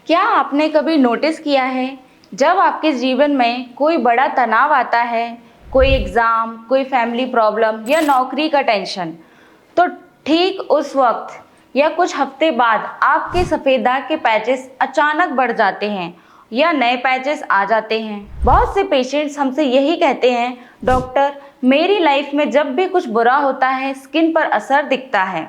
क्या आपने कभी नोटिस किया है, जब आपके जीवन में कोई बड़ा तनाव आता है, कोई एग्ज़ाम, कोई फैमिली प्रॉब्लम या नौकरी का टेंशन, तो ठीक उस वक्त या कुछ हफ्ते बाद आपके सफ़ेद दाग के पैचेस अचानक बढ़ जाते हैं या नए पैचेस आ जाते हैं। बहुत से पेशेंट्स हमसे यही कहते हैं, डॉक्टर मेरी लाइफ में जब भी कुछ बुरा होता है स्किन पर असर दिखता है।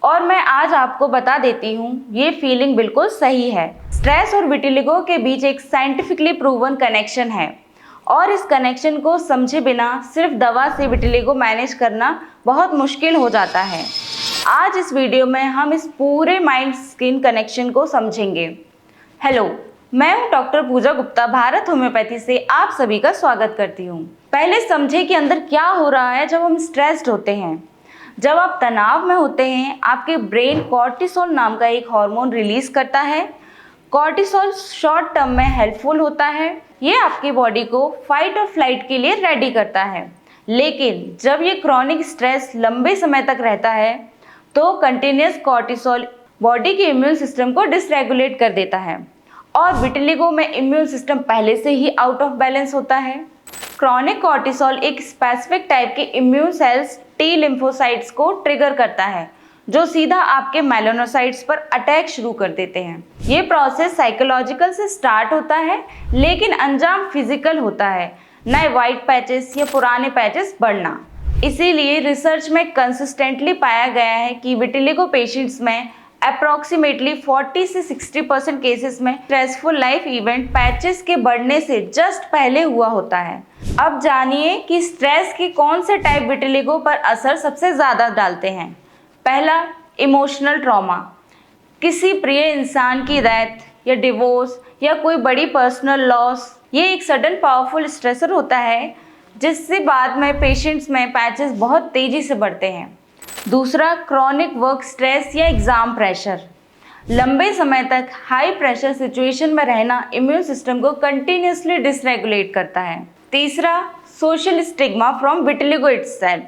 और मैं आज आपको बता देती हूँ, ये फीलिंग बिल्कुल सही है। स्ट्रेस और विटिलिगो के बीच एक साइंटिफिकली प्रूवन कनेक्शन है और इस कनेक्शन को समझे बिना सिर्फ दवा से विटिलिगो मैनेज करना बहुत मुश्किल हो जाता है। आज इस वीडियो में हम इस पूरे माइंड स्किन कनेक्शन को समझेंगे। हेलो, मैं हूँ डॉक्टर पूजा गुप्ता, भारत होम्योपैथी से आप सभी का स्वागत करती हूँ। पहले समझे कि अंदर क्या हो रहा है जब हम स्ट्रेस्ड होते हैं। जब आप तनाव में होते हैं, आपके ब्रेन कॉर्टिसोल नाम का एक हार्मोन रिलीज करता है। कॉर्टिसोल शॉर्ट टर्म में हेल्पफुल होता है, ये आपकी बॉडी को फाइट और फ्लाइट के लिए रेडी करता है। लेकिन जब ये क्रॉनिक स्ट्रेस लंबे समय तक रहता है तो कंटिन्यूस कॉर्टिसोल बॉडी के इम्यून सिस्टम को डिसरेगुलेट कर देता है और विटिलिगो में इम्यून सिस्टम पहले से ही आउट ऑफ बैलेंस होता है। क्रॉनिक कॉर्टिसोल एक स्पेसिफिक टाइप के इम्यून सेल्स टी लिम्फोसाइट्स को ट्रिगर करता है, जो सीधा आपके मेलानोसाइट्स पर अटैक शुरू कर देते हैं। ये प्रोसेस साइकोलॉजिकल से स्टार्ट होता है, लेकिन अंजाम फिजिकल होता है, नए वाइट पैचेस या पुराने पैचेस बढ़ना। इसीलिए रिसर्च में कंसिस्टेंटली पाया गया है कि विटिलिगो पेशेंट्स में अप्रॉक्सीमेटली 40 से 60% केसेस में स्ट्रेसफुल लाइफ इवेंट पैचेस के बढ़ने से जस्ट पहले हुआ होता है। अब जानिए कि स्ट्रेस के कौन से टाइप विटिलिगो पर असर सबसे ज़्यादा डालते हैं। पहला, इमोशनल ट्रॉमा। किसी प्रिय इंसान की डेथ या डिवोर्स या कोई बड़ी पर्सनल लॉस, ये एक सडन पावरफुल स्ट्रेसर होता है जिससे बाद में पेशेंट्स में पैचेस बहुत तेज़ी से बढ़ते हैं। दूसरा, क्रॉनिक वर्क स्ट्रेस या एग्ज़ाम प्रेशर। लंबे समय तक हाई प्रेशर सिचुएशन में रहना इम्यून सिस्टम को कंटिन्यूसली डिसरेगुलेट करता है। तीसरा, social stigma from vitiligo itself.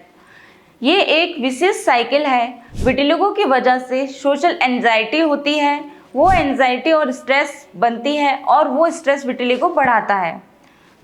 ये एक विशेष साइकिल है। विटिलिगो की वजह से सोशल एंजाइटी होती है, वो एंजाइटी और स्ट्रेस बनती है और वो स्ट्रेस विटिलिगो बढ़ाता है।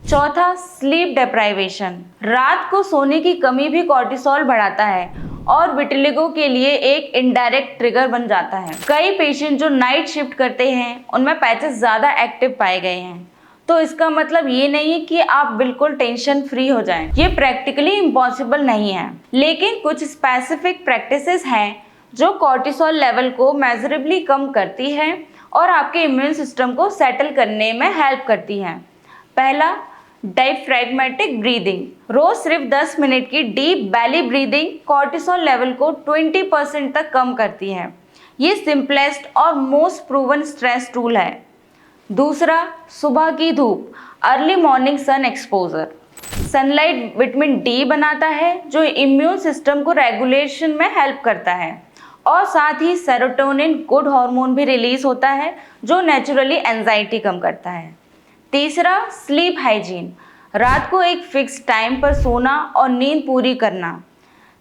चौथा, स्लीप डेप्राइवेशन। रात को सोने की कमी भी कॉर्टिसोल बढ़ाता है और विटिलिगो के लिए एक इनडायरेक्ट ट्रिगर बन जाता है। कई पेशेंट जो नाइट शिफ्ट करते हैं उनमें पैचेस ज़्यादा एक्टिव पाए गए हैं, तो इसका मतलब ये नहीं है कि आप बिल्कुल टेंशन फ्री हो जाएं। ये प्रैक्टिकली इम्पॉसिबल नहीं है, लेकिन कुछ स्पेसिफिक प्रैक्टिसेस हैं जो कॉर्टिसोल लेवल को मेजरेबली कम करती है और आपके इम्यून सिस्टम को सेटल करने में हेल्प करती हैं। पहला, डायफ्रैग्मेटिक ब्रीदिंग। रोज सिर्फ 10 मिनट की डीप बैली ब्रीदिंग कॉर्टिसोल लेवल को 20% तक कम करती है। ये सिंपलेस्ट और मोस्ट प्रूवन स्ट्रेस टूल है। दूसरा, सुबह की धूप, early morning sun exposure. Sunlight vitamin D बनाता है जो इम्यून सिस्टम को रेगुलेशन में हेल्प करता है और साथ ही सेरोटोनिन गुड हार्मोन भी रिलीज होता है जो नेचुरली एंजाइटी कम करता है। तीसरा, स्लीप हाइजीन। रात को एक फिक्स टाइम पर सोना और नींद पूरी करना।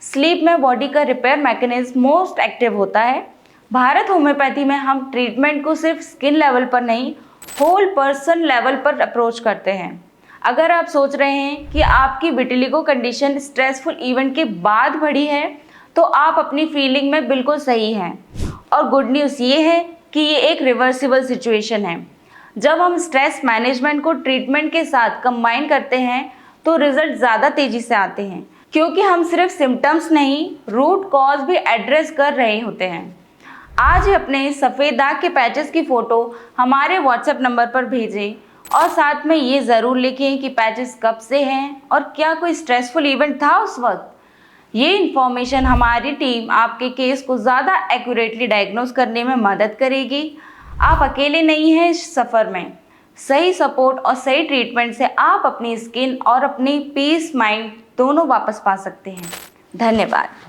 स्लीप में बॉडी का रिपेयर मैकेनिज्म मोस्ट एक्टिव होता है। भारत होम्योपैथी में हम ट्रीटमेंट को सिर्फ स्किन लेवल पर नहीं, होल पर्सन लेवल पर अप्रोच करते हैं। अगर आप सोच रहे हैं कि आपकी विटिलिगो कंडीशन स्ट्रेसफुल इवेंट के बाद बढ़ी है, तो आप अपनी फीलिंग में बिल्कुल सही हैं। और गुड न्यूज़ ये है कि ये एक रिवर्सिबल सिचुएशन है। जब हम स्ट्रेस मैनेजमेंट को ट्रीटमेंट के साथ कंबाइन करते हैं तो रिजल्ट ज़्यादा तेज़ी से आते हैं, क्योंकि हम सिर्फ सिम्टम्स नहीं, रूट कॉज भी एड्रेस कर रहे होते हैं। आज ही अपने सफ़ेद दाग के पैचेस की फ़ोटो हमारे व्हाट्सएप नंबर पर भेजें और साथ में ये ज़रूर लिखें कि पैचेस कब से हैं और क्या कोई स्ट्रेसफुल इवेंट था उस वक्त। ये इन्फॉर्मेशन हमारी टीम आपके केस को ज़्यादा एक्यूरेटली डायग्नोज करने में मदद करेगी। आप अकेले नहीं हैं इस सफ़र में। सही सपोर्ट और सही ट्रीटमेंट से आप अपनी स्किन और अपनी पीस माइंड दोनों वापस पा सकते हैं। धन्यवाद।